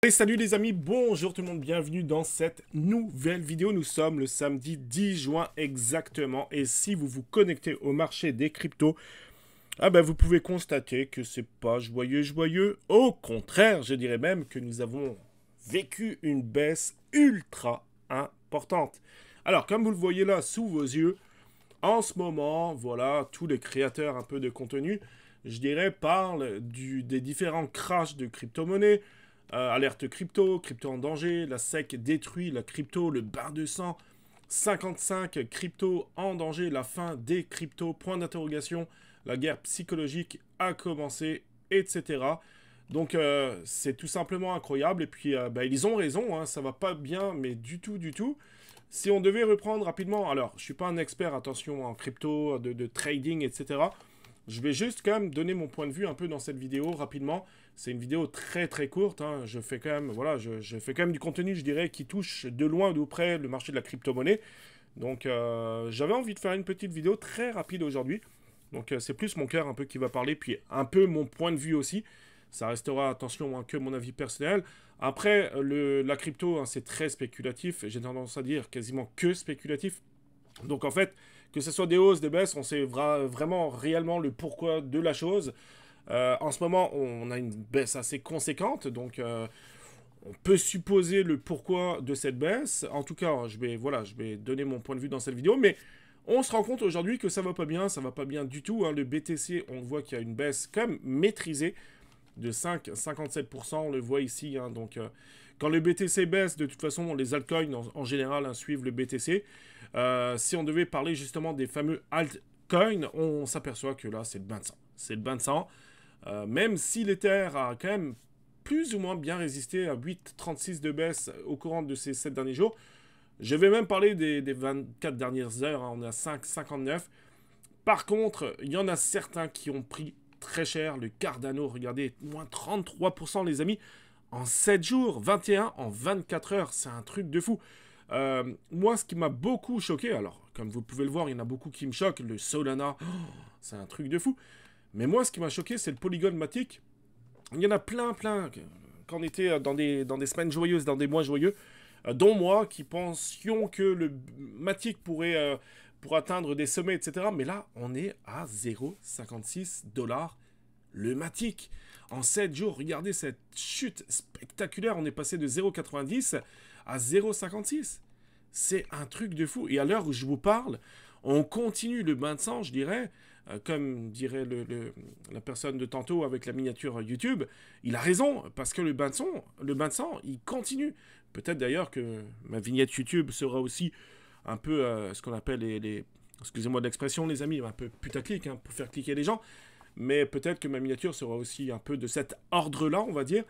Et salut les amis, bonjour tout le monde, bienvenue dans cette nouvelle vidéo. Nous sommes le samedi 10 juin exactement. Et si vous vous connectez au marché des cryptos, vous pouvez constater que c'est pas joyeux. Au contraire, je dirais même que nous avons vécu une baisse ultra importante. Alors, comme vous le voyez là sous vos yeux, en ce moment, voilà, tous les créateurs un peu de contenu, je dirais, parlent des différents crashs de crypto-monnaies. Alerte crypto, crypto en danger, la SEC détruit la crypto, le bain de sang, 55 crypto en danger, la fin des cryptos, point d'interrogation, la guerre psychologique a commencé, etc. Donc c'est tout simplement incroyable, et puis ils ont raison, hein, ça va pas bien, mais du tout. Si on devait reprendre rapidement, alors je suis pas un expert, attention, en crypto, de trading, etc. Je vais juste quand même donner mon point de vue un peu dans cette vidéo rapidement. C'est une vidéo très courte, hein. Je fais quand même, voilà, je fais quand même du contenu, je dirais, qui touche de loin ou de près le marché de la crypto-monnaie. Donc j'avais envie de faire une petite vidéo très rapide aujourd'hui. Donc c'est plus mon cœur un peu qui va parler, puis un peu mon point de vue aussi. Ça restera, attention, hein, que mon avis personnel. Après, la crypto, hein, c'est très spéculatif. J'ai tendance à dire quasiment que spéculatif. Donc en fait, que ce soit des hausses, des baisses, on sait vraiment réellement le pourquoi de la chose. En ce moment, on a une baisse assez conséquente, donc on peut supposer le pourquoi de cette baisse. En tout cas, je vais donner mon point de vue dans cette vidéo, mais on se rend compte aujourd'hui que ça va pas bien du tout, hein. Le BTC, on voit qu'il y a une baisse quand même maîtrisée de 57%, on le voit ici, hein. Donc quand le BTC baisse, de toute façon, les altcoins en général, hein, suivent le BTC. Si on devait parler justement des fameux altcoins, on s'aperçoit que là, c'est le bain de sang. C'est le bain de sang. Même si l'Ether a quand même plus ou moins bien résisté à 8,36 de baisse au courant de ces 7 derniers jours. Je vais même parler des 24 dernières heures, hein, on est à 5,59. Par contre, il y en a certains qui ont pris très cher. Le Cardano, regardez, moins 33% les amis, en 7 jours, 21 en 24 heures, c'est un truc de fou. Moi, ce qui m'a beaucoup choqué, alors, comme vous pouvez le voir, il y en a beaucoup qui me choquent, le Solana, c'est un truc de fou. Mais moi, ce qui m'a choqué, c'est le Polygon Matic. Il y en a plein, quand on était dans des semaines joyeuses, dans des mois joyeux, dont moi, qui pensions que le Matic pourrait pour atteindre des sommets, etc. Mais là, on est à 0,56 $ le Matic. En 7 jours, regardez cette chute spectaculaire. On est passé de 0,90 à 0,56. C'est un truc de fou. Et à l'heure où je vous parle, on continue le bain de sang, je dirais, comme dirait la personne de tantôt avec la miniature YouTube. Il a raison, parce que le bain de sang, il continue. Peut-être d'ailleurs que ma vignette YouTube sera aussi un peu ce qu'on appelle excusez-moi de l'expression les amis, un peu putaclic, hein, pour faire cliquer les gens. Mais peut-être que ma miniature sera aussi un peu de cet ordre-là, on va dire.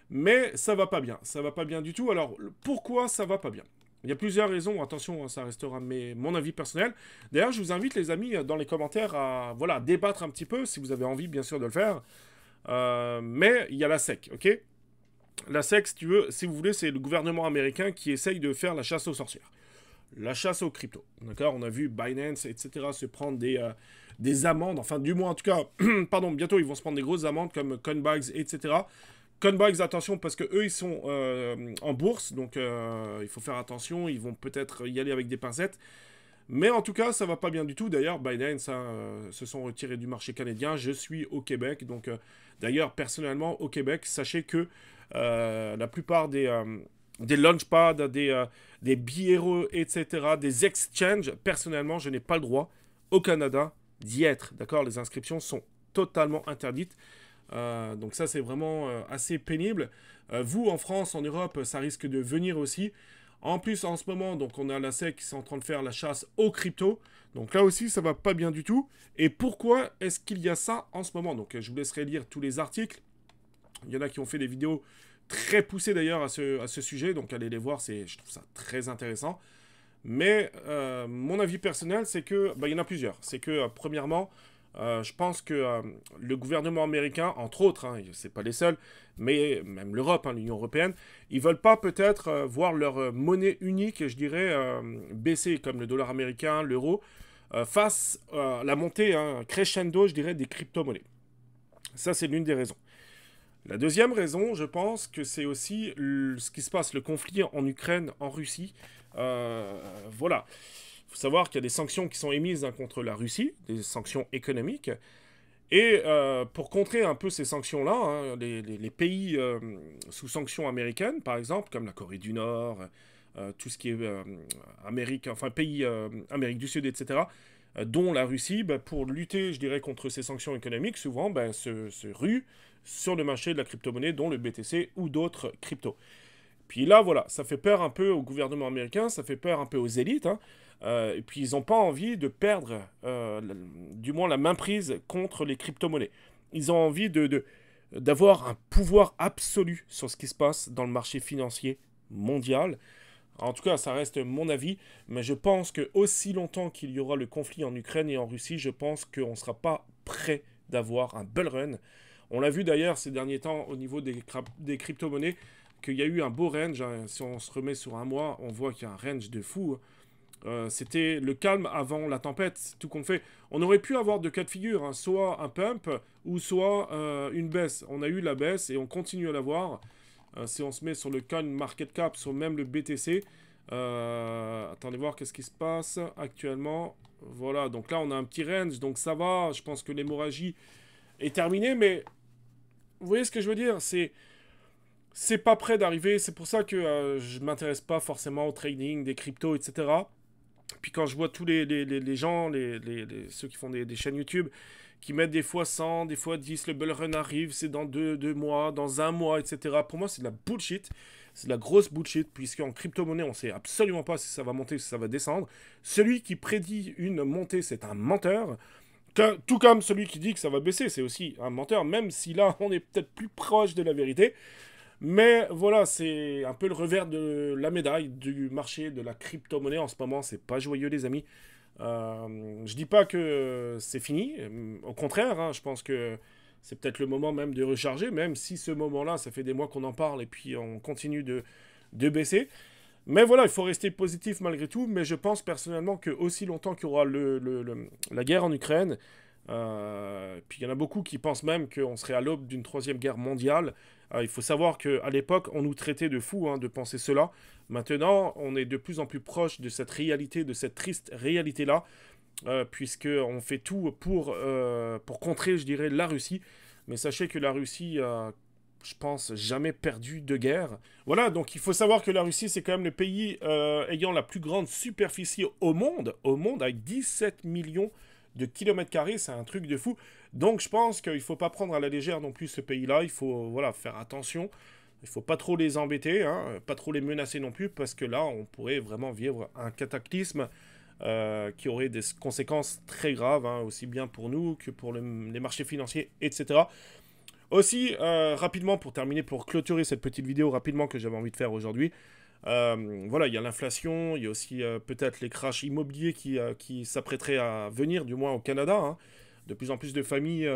Mais ça va pas bien. Ça va pas bien du tout. Alors, pourquoi ça va pas bien? Il y a plusieurs raisons. Attention, ça restera mon avis personnel. D'ailleurs, je vous invite, les amis, dans les commentaires à débattre un petit peu, si vous avez envie, bien sûr, de le faire. Mais il y a la SEC, ok? La SEC, si vous voulez, c'est le gouvernement américain qui essaye de faire la chasse aux sorcières. La chasse aux cryptos. D'accord? On a vu Binance, etc. se prendre des amendes, enfin du moins en tout cas, pardon, bientôt ils vont se prendre des grosses amendes comme Coinbase, etc. Coinbase, attention, parce que eux ils sont en bourse, donc il faut faire attention, ils vont peut-être y aller avec des pincettes. Mais en tout cas, ça va pas bien du tout. D'ailleurs, Binance se sont retirés du marché canadien. Je suis au Québec, donc d'ailleurs, personnellement, au Québec, sachez que la plupart des launchpads, des bureaux, etc., des exchanges, personnellement, je n'ai pas le droit au Canada d'y être. D'accord? Les inscriptions sont totalement interdites. Donc ça, c'est vraiment assez pénible. Vous, en France, en Europe, ça risque de venir aussi. En plus, en ce moment, donc on a la SEC qui est en train de faire la chasse aux cryptos. Donc là aussi, ça va pas bien du tout. Et pourquoi est-ce qu'il y a ça en ce moment? Donc je vous laisserai lire tous les articles. Il y en a qui ont fait des vidéos très poussées d'ailleurs à ce sujet. Donc allez les voir, je trouve ça très intéressant. Mais mon avis personnel, c'est que, il y en a plusieurs. C'est que, premièrement, je pense que le gouvernement américain, entre autres, hein, c'est pas les seuls, mais même l'Europe, hein, l'Union européenne, ils veulent pas peut-être voir leur monnaie unique, je dirais, baisser, comme le dollar américain, l'euro, face à la montée, hein, crescendo, je dirais, des crypto-monnaies. Ça, c'est l'une des raisons. La deuxième raison, je pense que c'est aussi ce qui se passe, le conflit en Ukraine, en Russie. Voilà. Il faut savoir qu'il y a des sanctions qui sont émises contre la Russie, des sanctions économiques. Et pour contrer un peu ces sanctions-là, hein, les pays sous sanctions américaines, par exemple, comme la Corée du Nord, tout ce qui est Amérique, enfin pays Amérique du Sud, etc., dont la Russie, bah, pour lutter, je dirais, contre ces sanctions économiques, souvent bah, se rue sur le marché de la crypto-monnaie, dont le BTC ou d'autres cryptos. Puis là, voilà, ça fait peur un peu au gouvernement américain, ça fait peur un peu aux élites, hein, et puis ils n'ont pas envie de perdre, du moins la main prise contre les crypto-monnaies. Ils ont envie d'avoir un pouvoir absolu sur ce qui se passe dans le marché financier mondial. En tout cas, ça reste mon avis, mais je pense que aussi longtemps qu'il y aura le conflit en Ukraine et en Russie, je pense qu'on ne sera pas prêt d'avoir un bull run. On l'a vu d'ailleurs ces derniers temps au niveau des crypto-monnaies, qu'il y a eu un beau range. Hein. Si on se remet sur un mois, on voit qu'il y a un range de fou. C'était le calme avant la tempête, c'est tout qu'on fait. On aurait pu avoir deux cas de figure, hein, soit un pump ou soit une baisse. On a eu la baisse et on continue à l'avoir. Si on se met sur le coin market cap, sur même le BTC, attendez voir qu'est-ce qui se passe actuellement. Voilà, donc là on a un petit range, donc ça va. Je pense que l'hémorragie est terminée, mais vous voyez ce que je veux dire, c'est pas prêt d'arriver. C'est pour ça que je m'intéresse pas forcément au trading, des cryptos, etc. Puis quand je vois tous les gens, ceux qui font des chaînes YouTube, qui mettent des fois 100, des fois 10, le bull run arrive, c'est dans deux mois, dans un mois, etc. Pour moi, c'est de la bullshit. C'est de la grosse bullshit, puisqu'en crypto-monnaie, on sait absolument pas si ça va monter ou si ça va descendre. Celui qui prédit une montée, c'est un menteur. Tout comme celui qui dit que ça va baisser, c'est aussi un menteur, même si là, on est peut-être plus proche de la vérité. Mais voilà, c'est un peu le revers de la médaille du marché de la crypto-monnaie en ce moment. C'est pas joyeux, les amis. Je dis pas que c'est fini. Au contraire, hein, je pense que c'est peut-être le moment même de recharger, même si ce moment-là, ça fait des mois qu'on en parle et puis on continue de baisser. Mais voilà, il faut rester positif malgré tout. Mais je pense personnellement que aussi longtemps qu'il y aura la guerre en Ukraine, puis il y en a beaucoup qui pensent même qu'on serait à l'aube d'une troisième guerre mondiale. Il faut savoir qu'à l'époque, on nous traitait de fous hein, de penser cela. Maintenant, on est de plus en plus proche de cette réalité, de cette triste réalité-là, puisqu'on fait tout pour contrer, je dirais, la Russie. Mais sachez que la Russie je pense, jamais perdu de guerre. Voilà, donc il faut savoir que la Russie, c'est quand même le pays ayant la plus grande superficie au monde, avec 17 millions de kilomètres carrés, c'est un truc de fou. Donc je pense qu'il ne faut pas prendre à la légère non plus ce pays-là, il faut voilà, faire attention. Il ne faut pas trop les embêter, hein, pas trop les menacer non plus, parce que là, on pourrait vraiment vivre un cataclysme qui aurait des conséquences très graves, hein, aussi bien pour nous que pour les marchés financiers, etc. Aussi, rapidement, pour terminer, pour clôturer cette petite vidéo rapidement que j'avais envie de faire aujourd'hui, voilà, il y a l'inflation, il y a aussi peut-être les crashs immobiliers qui s'apprêteraient à venir, du moins au Canada. Hein. De plus en plus de familles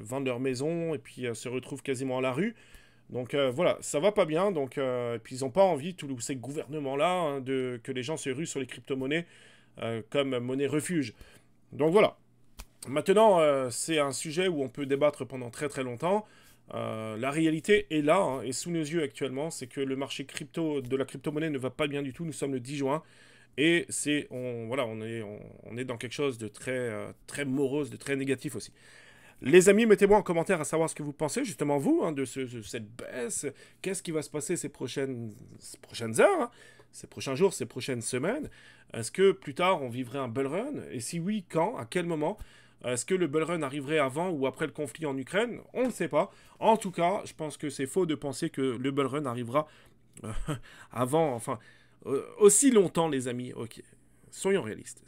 vendent leur maison et puis se retrouvent quasiment à la rue. Donc voilà, ça va pas bien. Donc, et puis ils n'ont pas envie, tous ces gouvernements-là, hein, que les gens se ruent sur les crypto-monnaies comme monnaie refuge. Donc voilà. Maintenant, c'est un sujet où on peut débattre pendant très très longtemps. La réalité est là, hein, et sous nos yeux actuellement, c'est que le marché de la crypto-monnaie ne va pas bien du tout. Nous sommes le 10 juin, et on est dans quelque chose de très morose, de très négatif aussi. Les amis, mettez-moi en commentaire à savoir ce que vous pensez, justement vous, hein, de cette baisse. Qu'est-ce qui va se passer ces prochaines heures, hein, ces prochains jours, ces prochaines semaines? Est-ce que plus tard, on vivrait un bull run? Et si oui, quand? À quel moment? Est-ce que le bull run arriverait avant ou après le conflit en Ukraine? On ne le sait pas. En tout cas, je pense que c'est faux de penser que le bull run arrivera avant, enfin, aussi longtemps, les amis. Ok, soyons réalistes.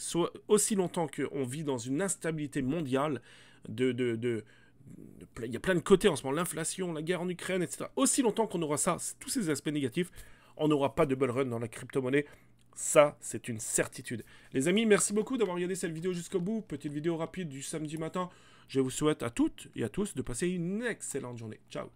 Aussi longtemps qu'on vit dans une instabilité mondiale, il y a plein de côtés en ce moment, l'inflation, la guerre en Ukraine, etc. Aussi longtemps qu'on aura ça, tous ces aspects négatifs, on n'aura pas de bull run dans la crypto-monnaie. Ça, c'est une certitude. Les amis, merci beaucoup d'avoir regardé cette vidéo jusqu'au bout. Petite vidéo rapide du samedi matin. Je vous souhaite à toutes et à tous de passer une excellente journée. Ciao.